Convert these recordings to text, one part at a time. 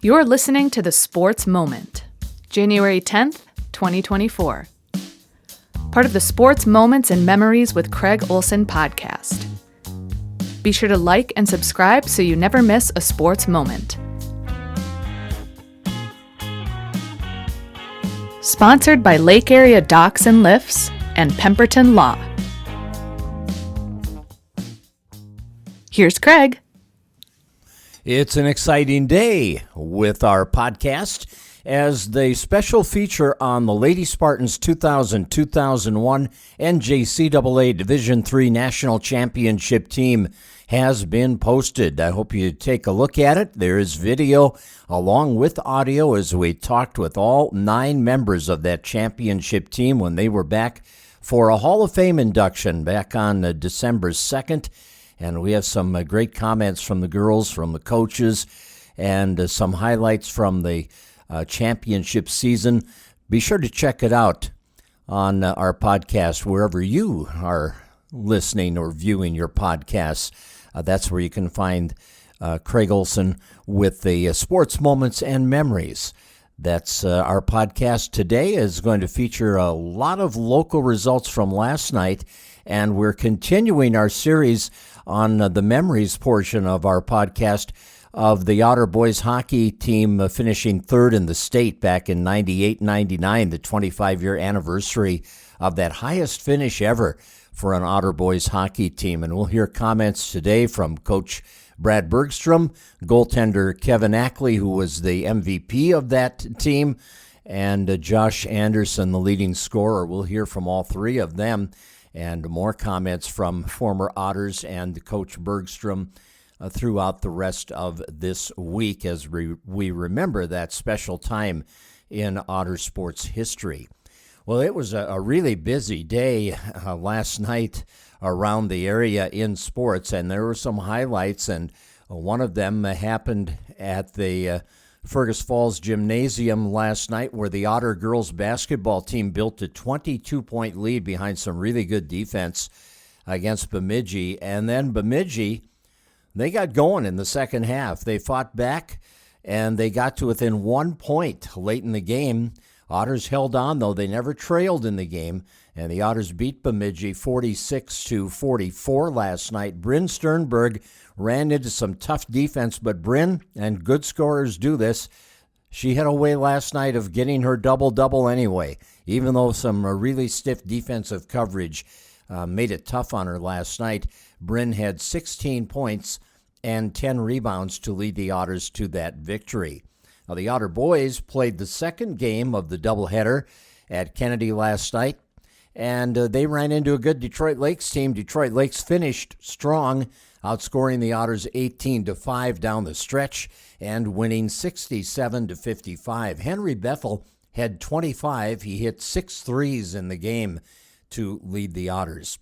You're listening to The Sports Moment, January 10th, 2024. Part of the Sports Moments and Memories with Craig Olson podcast. Be sure to like and subscribe so you never miss a sports moment. Sponsored by Lake Area Docks and Lifts and Pemberton Law. Here's Craig. It's an exciting day with our podcast as the special feature on the Lady Spartans 2000-2001 NJCAA Division III National Championship team has been posted. I hope you take a look at it. There is video along with audio as we talked with all 9 members of that championship team when they were back for a Hall of Fame induction back on December 2nd. And we have some great comments from the girls, from the coaches, and some highlights from the championship season. Be sure to check it out on our podcast, wherever you are listening or viewing your podcasts. That's where you can find Craig Olson with the Sports Moments and Memories. That's our podcast today is going to feature a lot of local results from last night, and we're continuing our series on the memories portion of our podcast of the Otter Boys Hockey team finishing third in the state back in 98-99, the 25-year anniversary of that highest finish ever for an Otter Boys Hockey team. And we'll hear comments today from Coach Brad Bergstrom, goaltender Kevin Ackley, who was the MVP of that team, and Josh Anderson, the leading scorer. We'll hear from all three of them, and more comments from former Otters and Coach Bergstrom throughout the rest of this week as we remember that special time in Otter sports history. Well, it was a really busy day last night around the area in sports, and there were some highlights, and one of them happened at the Fergus Falls Gymnasium last night, where the Otter girls basketball team built a 22-point lead behind some really good defense against Bemidji. And then Bemidji, they got going in the second half. They fought back, and they got to within 1 point late in the game. Otters held on, though. They never trailed in the game, and the Otters beat Bemidji 46-44 last night. Bryn Sternberg ran into some tough defense, but Bryn, and good scorers do this, she had a way last night of getting her double-double anyway, even though some really stiff defensive coverage made it tough on her last night. Bryn had 16 points and 10 rebounds to lead the Otters to that victory. Now, the Otter boys played the second game of the doubleheader at Kennedy last night, and they ran into a good Detroit Lakes team. Detroit Lakes finished strong, outscoring the Otters 18-5 down the stretch and winning 67-55. Henry Bethel had 25. He hit 6 threes in the game to lead the Otters.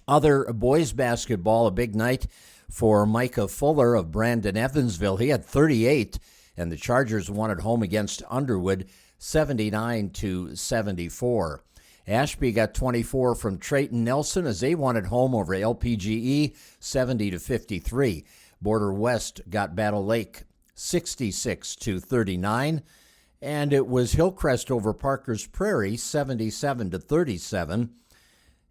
Other boys basketball, a big night for Micah Fuller of Brandon Evansville. He had 38, and the Chargers won at home against Underwood 79-74. Ashby got 24 from Trayton Nelson as they won at home over LPGE 70-53. Border West got Battle Lake 66-39. And it was Hillcrest over Parker's Prairie 77-37.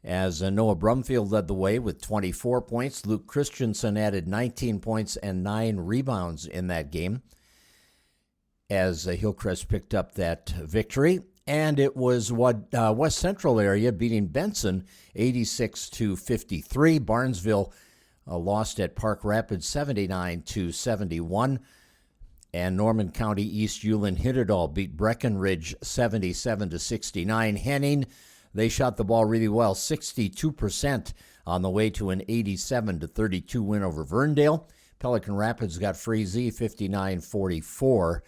As Noah Brumfield led the way with 24 points. Luke Christensen added 19 points and 9 rebounds in that game as Hillcrest picked up that victory. And it was West Central area beating Benson 86-53. Barnesville lost at Park Rapids 79-71. And Norman County East Ulen Hitterdall beat Breckenridge 77-69. Henning, they shot the ball really well, 62% on the way to an 87-32 win over Verndale. Pelican Rapids got Frazee 59-44.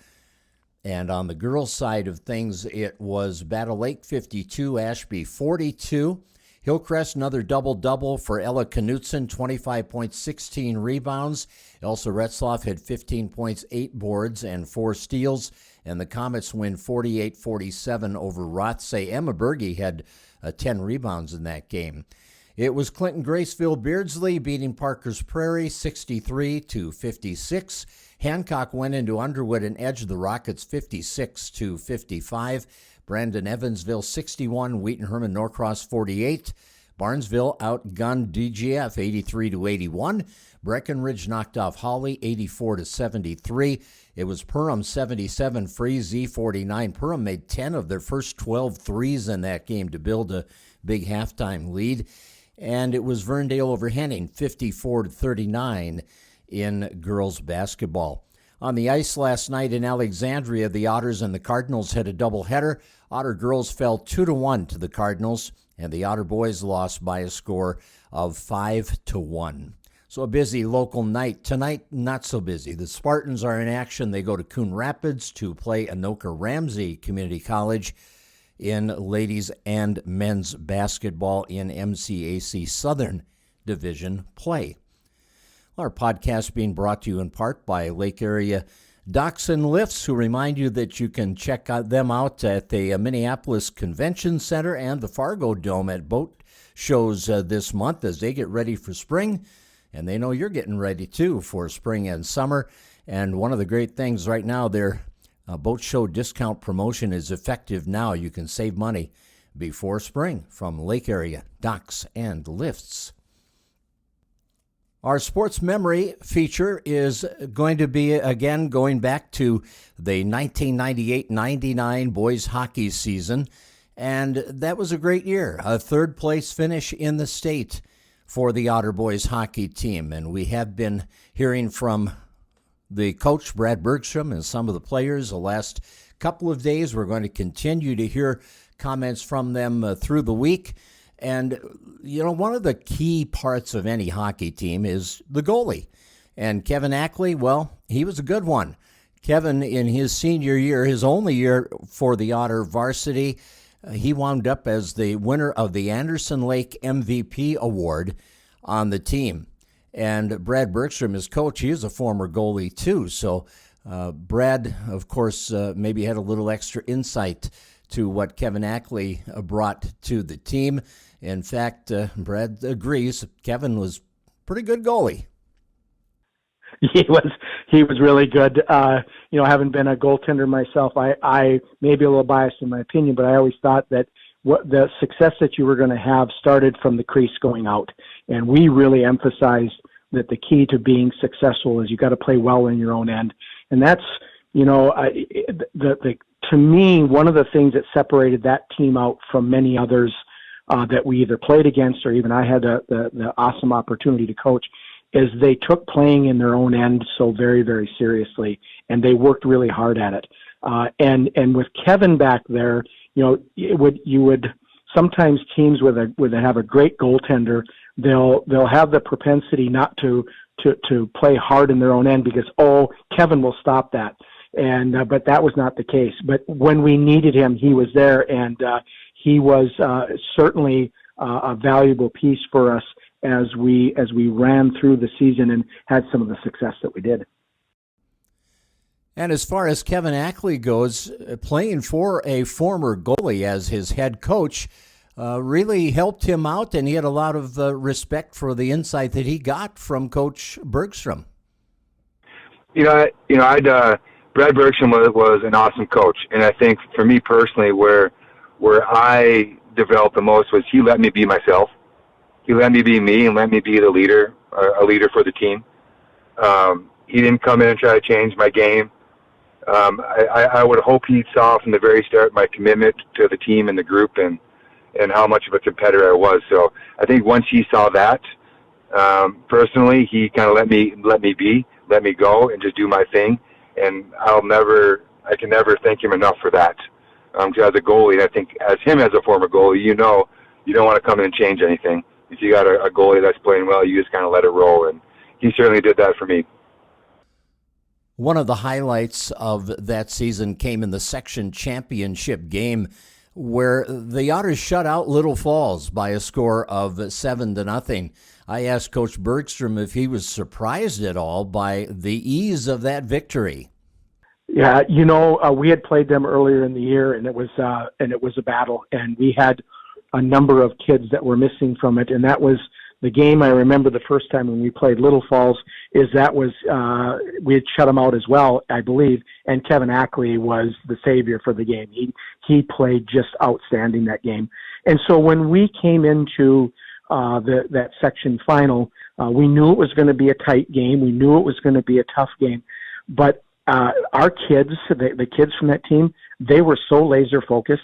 And on the girls' side of things, it was Battle Lake 52, Ashby 42. Hillcrest, another double-double for Ella Knutson, 25 points, 16 rebounds. Elsa Retzloff had 15 points, 8 boards, and 4 steals. And the Comets win 48-47 over Rothsay. Emma Berge had 10 rebounds in that game. It was Clinton Graceville Beardsley beating Parker's Prairie 63-56. Hancock went into Underwood and edged the Rockets 56-55. Brandon Evansville 61, Wheaton Herman Norcross 48. Barnesville outgunned DGF 83-81. Breckenridge knocked off Hawley 84-73. It was Perham 77, Freese 49. Perham made 10 of their first 12 threes in that game to build a big halftime lead. And it was Verndale over Henning 54-39 in girls basketball. On the ice last night in Alexandria, the Otters and the Cardinals had a doubleheader. Otter girls fell 2-1 to the Cardinals, and the Otter boys lost by a score of 5-1. So a busy local night. Tonight, not so busy. The Spartans are in action. They go to Coon Rapids to play Anoka Ramsey Community College in ladies and men's basketball in MCAC Southern Division play. Our podcast being brought to you in part by Lake Area Docks and Lifts, who remind you that you can check them out at the Minneapolis Convention Center and the Fargo Dome at boat shows this month as they get ready for spring. And they know you're getting ready, too, for spring and summer. And one of the great things right now, their boat show discount promotion is effective now. You can save money before spring from Lake Area Docks and Lifts. Our sports memory feature is going to be, again, going back to the 1998-99 boys hockey season. And that was a great year, a third-place finish in the state for the Otter Boys hockey team. And we have been hearing from the coach, Brad Bergstrom, and some of the players the last couple of days. We're going to continue to hear comments from them through the week. And, you know, one of the key parts of any hockey team is the goalie. And Kevin Ackley, well, he was a good one. Kevin, in his senior year, his only year for the Otter varsity, he wound up as the winner of the Anderson Lake MVP award on the team. And Brad Bergstrom, his coach, he is a former goalie too. So Brad, of course, maybe had a little extra insight to what Kevin Ackley brought to the team. In fact, Brad agrees Kevin was pretty good goalie. He was really good. Having been a goaltender myself, I may be a little biased in my opinion, but I always thought that what the success that you were going to have started from the crease going out. And we really emphasized that the key to being successful is you got to play well in your own end. And that's, to me, one of the things that separated that team out from many others that we either played against or even I had the awesome opportunity to coach is they took playing in their own end so very, very seriously, and they worked really hard at it. And with Kevin back there, you would sometimes teams with have a great goaltender, they'll have the propensity not to play hard in their own end because Kevin will stop that. And but that was not the case. But when we needed him, he was there, and he was certainly a valuable piece for us as we ran through the season and had some of the success that we did. And as far as Kevin Ackley goes, playing for a former goalie as his head coach really helped him out, and he had a lot of respect for the insight that he got from Coach Bergstrom. Brad Bergstrom was an awesome coach, and I think for me personally, where I developed the most was he let me be myself. He let me be me and let me be the leader, a leader for the team. He didn't come in and try to change my game. I would hope he saw from the very start my commitment to the team and the group and how much of a competitor I was. So I think once he saw that, personally, he kind of let me go and just do my thing. And I can never thank him enough for that. Because as a goalie, I think as a former goalie, you don't want to come in and change anything. If you got a goalie that's playing well, you just kind of let it roll. And he certainly did that for me. One of the highlights of that season came in the section championship game where the Otters shut out Little Falls by a score of 7-0. I asked Coach Bergstrom if he was surprised at all by the ease of that victory. Yeah, we had played them earlier in the year, and it was a battle, and we had a number of kids that were missing from it, and that was the game I remember the first time when we played Little Falls, is that was, we had shut them out as well, I believe, and Kevin Ackley was the savior for the game. He played just outstanding that game. And so when we came into that section final, we knew it was going to be a tight game. We knew it was going to be a tough game. But our kids, the kids from that team, they were so laser focused.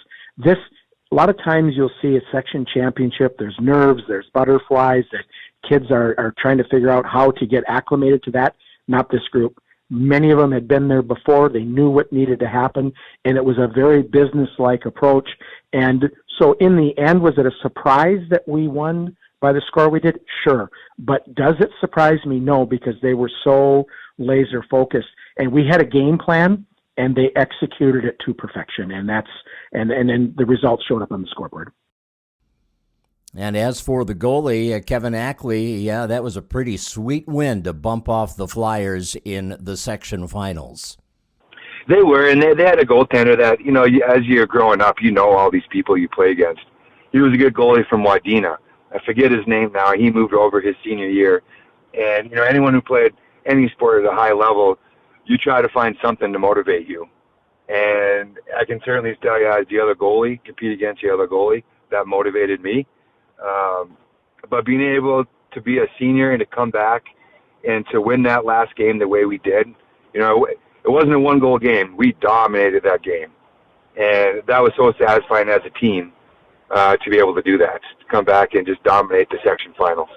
A lot of times you'll see a section championship, there's nerves, there's butterflies, that kids are trying to figure out how to get acclimated to that. Not this group. Many of them had been there before. They knew what needed to happen, and it was a very business-like approach. And so in the end, was it a surprise that we won by the score we did? Sure. But does it surprise me? No, because they were so laser-focused. And we had a game plan, and they executed it to perfection, and then the results showed up on the scoreboard. And as for the goalie, Kevin Ackley, yeah, that was a pretty sweet win to bump off the Flyers in the section finals. They were, and they had a goaltender that, as you're growing up, all these people you play against. He was a good goalie from Wadena. I forget his name now. He moved over his senior year. And, anyone who played any sport at a high level, you try to find something to motivate you. And I can certainly tell you, as the other goalie, compete against the other goalie, that motivated me. But being able to be a senior and to come back and to win that last game the way we did, it wasn't a one-goal game. We dominated that game. And that was so satisfying as a team to be able to do that, to come back and just dominate the section finals.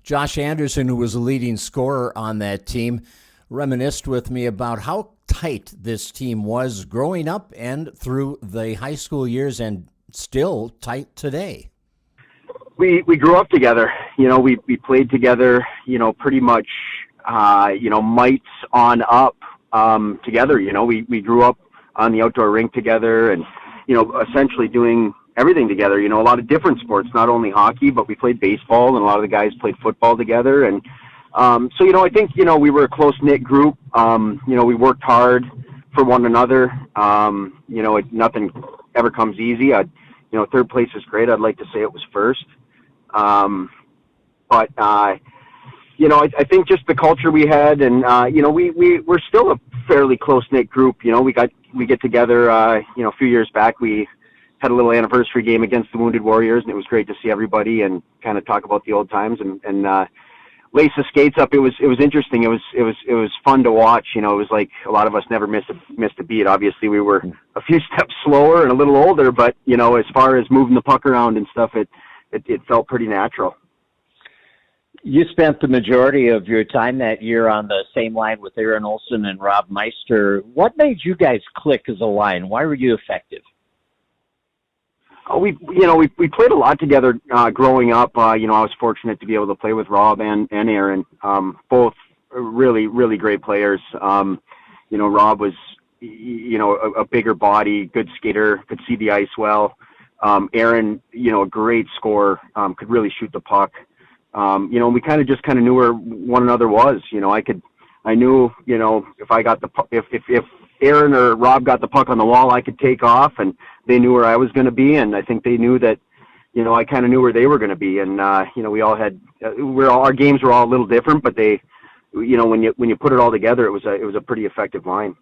Josh Anderson, who was a leading scorer on that team, reminisced with me about how tight this team was growing up and through the high school years, and still tight today. We grew up together. We played together, pretty much, mites on up together. We grew up on the outdoor rink together and, essentially doing everything together. A lot of different sports, not only hockey, but we played baseball, and a lot of the guys played football together. And so, I think, we were a close-knit group. We worked hard for one another. Nothing ever comes easy. Third place is great. I'd like to say it was first. But I think just the culture we had, and, we're still a fairly close-knit group. We get together, a few years back, we had a little anniversary game against the Wounded Warriors, and it was great to see everybody and kind of talk about the old times and lace the skates up. It was interesting. It was fun to watch. It was like a lot of us never missed a beat. Obviously, we were a few steps slower and a little older, but as far as moving the puck around and stuff, it felt pretty natural. You spent the majority of your time that year on the same line with Aaron Olson and Rob Meister. What made you guys click as a line? Why were you effective? We played a lot together growing up. I was fortunate to be able to play with Rob and Aaron, both really, really great players. Rob was, a bigger body, good skater, could see the ice well. Aaron, a great scorer, could really shoot the puck. We kind of knew where one another was. I knew, if I got if Aaron or Rob got the puck on the wall, I could take off, and they knew where I was going to be, and I think they knew that, I kind of knew where they were going to be, and we all had, our games were all a little different, but they, when you put it all together, it was a pretty effective line.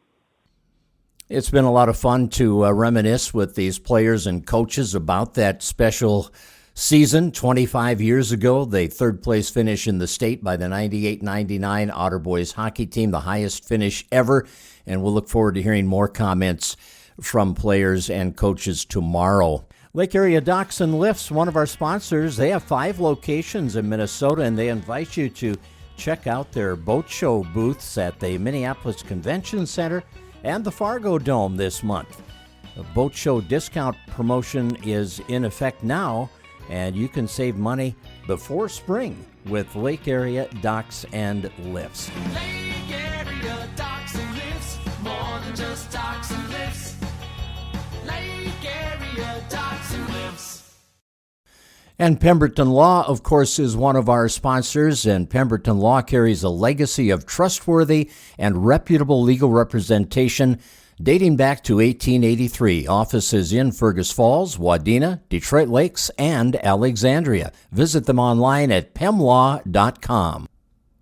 It's been a lot of fun to reminisce with these players and coaches about that special season 25 years ago, the third place finish in the state by the 98-99 Otter Boys Hockey team, the highest finish ever. And we'll look forward to hearing more comments from players and coaches tomorrow. Lake Area Docks and Lifts, one of our sponsors, they have 5 locations in Minnesota, and they invite you to check out their boat show booths at the Minneapolis Convention Center and the Fargo Dome this month. The boat show discount promotion is in effect now, and you can save money before spring with Lake Area Docks and Lifts. Lake Area Docks and Lifts, more than just docks and lifts. Lake Area Docks and Lifts. And Pemberton Law, of course, is one of our sponsors, and Pemberton Law carries a legacy of trustworthy and reputable legal representation dating back to 1883. Offices in Fergus Falls, Wadena, Detroit Lakes, and Alexandria. Visit them online at pemlaw.com.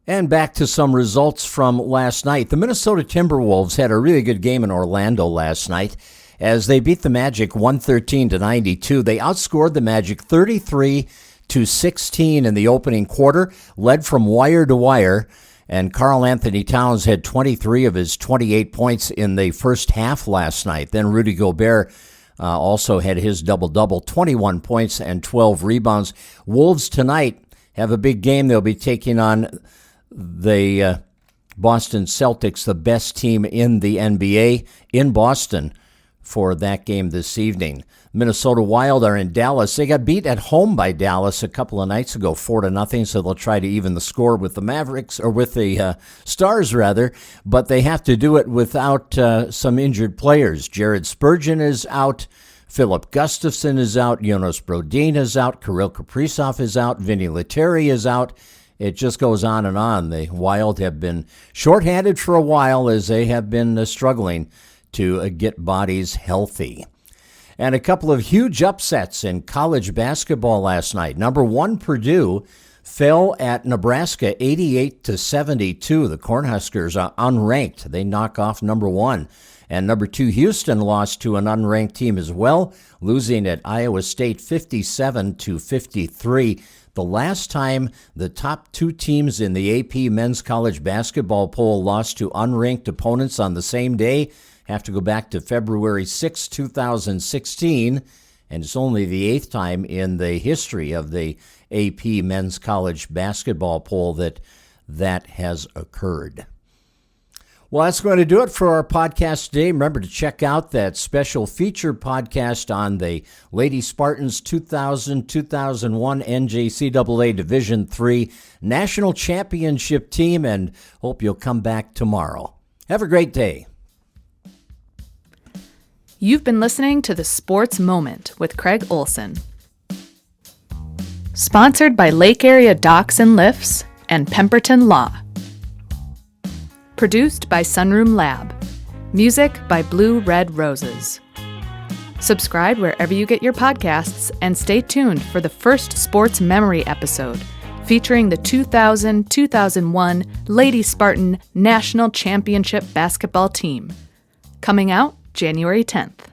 And back to some results from last night. The Minnesota Timberwolves had a really good game in Orlando last night as they beat the Magic 113-92. They outscored the Magic 33-16 in the opening quarter, led from wire to wire. And Karl Anthony Towns had 23 of his 28 points in the first half last night. Then Rudy Gobert also had his double-double, 21 points and 12 rebounds. Wolves tonight have a big game. They'll be taking on the Boston Celtics, the best team in the NBA, in Boston for that game this evening. Minnesota Wild are in Dallas. They got beat at home by Dallas a couple of nights ago, 4-0, so they'll try to even the score with the Mavericks, or with the Stars, rather, but they have to do it without some injured players. Jared Spurgeon is out. Philip Gustafson is out. Jonas Brodin is out. Kirill Kaprizov is out. Vinny Lettieri is out. It just goes on and on. The Wild have been shorthanded for a while as they have been struggling to get bodies healthy. And a couple of huge upsets in college basketball last night. Number 1, Purdue fell at Nebraska 88-72. The Cornhuskers are unranked. They knock off number 1. And number 2, Houston lost to an unranked team as well, losing at Iowa State 57-53. The last time the top 2 teams in the AP men's college basketball poll lost to unranked opponents on the same day have to go back to February 6, 2016, and it's only the 8th time in the history of the AP men's college basketball poll that has occurred. Well, that's going to do it for our podcast today. Remember to check out that special feature podcast on the Lady Spartans 2000-2001 NJCAA Division III National Championship team, and hope you'll come back tomorrow. Have a great day. You've been listening to The Sports Moment with Craig Olson. Sponsored by Lake Area Docks and Lifts and Pemberton Law. Produced by Sunroom Lab. Music by Blue Red Roses. Subscribe wherever you get your podcasts and stay tuned for the first sports memory episode featuring the 2000-2001 Lady Spartan National Championship basketball team. Coming out January 10th.